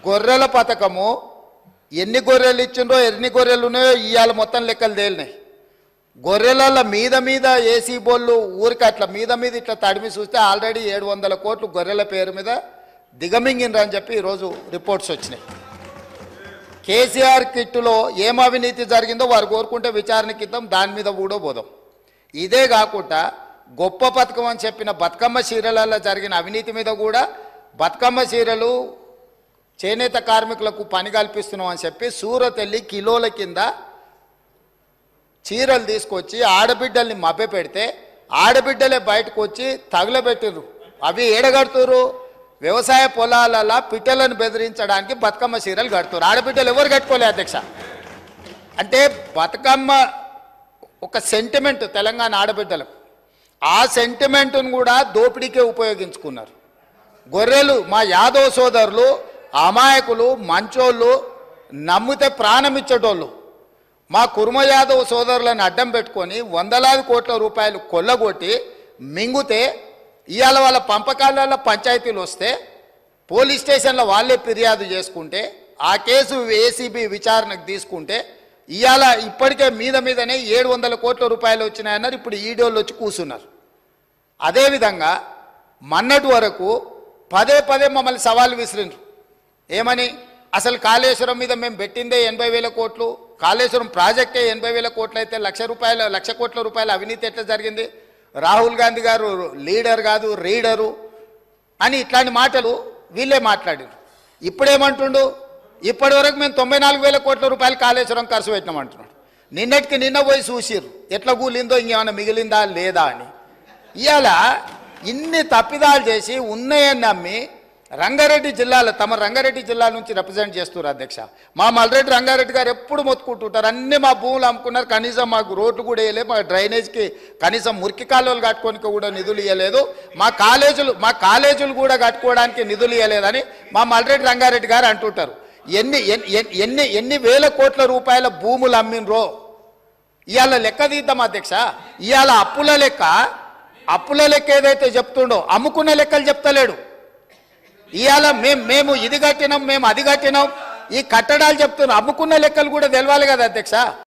గొర్రెల పథకము ఎన్ని గొర్రెలు ఇచ్చిండ్రో ఎన్ని గొర్రెలు ఉన్నాయో ఇవాళ మొత్తం లెక్కలు తేలినాయి. గొర్రెల మీద ఏసీ బోళ్ళు ఊరికి అట్లా మీద ఇట్లా తడిమి చూస్తే ఆల్రెడీ 700 కోట్లు గొర్రెల పేరు మీద దిగమింగినరని చెప్పి ఈరోజు రిపోర్ట్స్ వచ్చినాయి. కేసీఆర్ కిట్టులో ఏం అవినీతి జరిగిందో వారు కోరుకుంటే విచారణకి ఇద్దాం, దాని మీద కూడా పోదాం. ఇదే కాకుండా గొప్ప పథకం అని చెప్పిన బతుకమ్మ చీరలలో జరిగిన అవినీతి మీద కూడా బతుకమ్మ చీరలు చేనేత కార్మికులకు పని కల్పిస్తున్నాం అని చెప్పి సూరత్ వెళ్ళి కిలోల కింద చీరలు తీసుకొచ్చి ఆడబిడ్డల్ని మభ్య పెడితే ఆడబిడ్డలే బయటకు వచ్చి తగులబెట్టిర్రు. అవి ఏడగడుతురు వ్యవసాయ పొలాలలో పిట్టలను బెదిరించడానికి బతుకమ్మ చీరలు కడుతున్నారు. ఆడబిడ్డలు ఎవరు కట్టుకోలే అధ్యక్ష. అంటే బతుకమ్మ ఒక సెంటిమెంట్ తెలంగాణ ఆడబిడ్డలకు, ఆ సెంటిమెంట్ను కూడా దోపిడీకే ఉపయోగించుకున్నారు. గొర్రెలు మా యాదవ్ సోదరులు అమాయకులు, మంచోళ్ళు, నమ్మితే ప్రాణం ఇచ్చేటోళ్ళు. మా కుర్మ యాదవ్ సోదరులను అడ్డం పెట్టుకొని వందలాది కోట్ల రూపాయలు కొల్లగొట్టి మింగుతే ఇవాళ వాళ్ళ పంపకాలలో పంచాయతీలు వస్తే పోలీస్ స్టేషన్లో వాళ్ళే ఫిర్యాదు చేసుకుంటే ఆ కేసు ఏసీబీ విచారణకు తీసుకుంటే ఇవాళ ఇప్పటికే మీదనే 700 కోట్ల రూపాయలు వచ్చినాయన్నారు. ఇప్పుడు ఈడోళ్ళు వచ్చి కూర్చున్నారు. అదేవిధంగా మొన్నటి వరకు పదే పదే మమ్మల్ని సవాల్ విసిరిండ్రు. ఏమని? అసలు కాళేశ్వరం మీద మేము పెట్టిందే 80,000 కోట్లు, కాళేశ్వరం ప్రాజెక్టే 80,000 కోట్లు అయితే 1,00,000 కోట్ల రూపాయల అవినీతి ఎట్లా జరిగింది? రాహుల్ గాంధీ గారు లీడర్ కాదు రీడరు అని ఇట్లాంటి మాటలు వీళ్ళే మాట్లాడారు. ఇప్పుడేమంటుండు? ఇప్పటి వరకు మేము 94,000 కోట్ల రూపాయలు కాళేశ్వరం ఖర్చు పెట్టినామంటున్నాడు. నిన్నటికి నిన్న పోయి చూసిర్రు ఎట్లా కూలిందో, ఇంకేమైనా మిగిలిందా లేదా అని. ఇవాళ ఇన్ని తప్పిదాలు చేసి ఉన్నాయని నమ్మి రంగారెడ్డి జిల్లాలో తమ రంగారెడ్డి జిల్లా నుంచి రిప్రజెంట్ చేస్తున్నారు అధ్యక్ష. మా మల్రెడ్డి రంగారెడ్డి గారు ఎప్పుడు మొత్తుకుంటుంటారు, అన్నీ మా భూములు అమ్ముకున్నారు, కనీసం మాకు రోడ్లు కూడా వేయలేదు, మా డ్రైనేజ్కి కనీసం మురికి కాలువలు కట్టుకోనికి కూడా నిధులు ఇవ్వలేదు, మా కాలేజీలు కూడా కట్టుకోవడానికి నిధులు ఇవ్వలేదని మా మల్రెడ్డి రంగారెడ్డి గారు అంటుంటారు. ఎన్ని వేల కోట్ల రూపాయల భూములు అమ్మినరో ఇవాళ లెక్క తీద్దాం అధ్యక్ష. ఇవాళ అప్పుల లెక్క ఏదైతే చెప్తుండో అమ్ముకున్న లెక్కలు చెప్తలేడు. ఇవాళ మేము ఇది కట్టినాం, మేము అది కట్టినాం, ఈ కట్టడాలు చెప్తున్నాం, అమ్ముకున్న లెక్కలు కూడా తెలవాలి కదా అధ్యక్ష.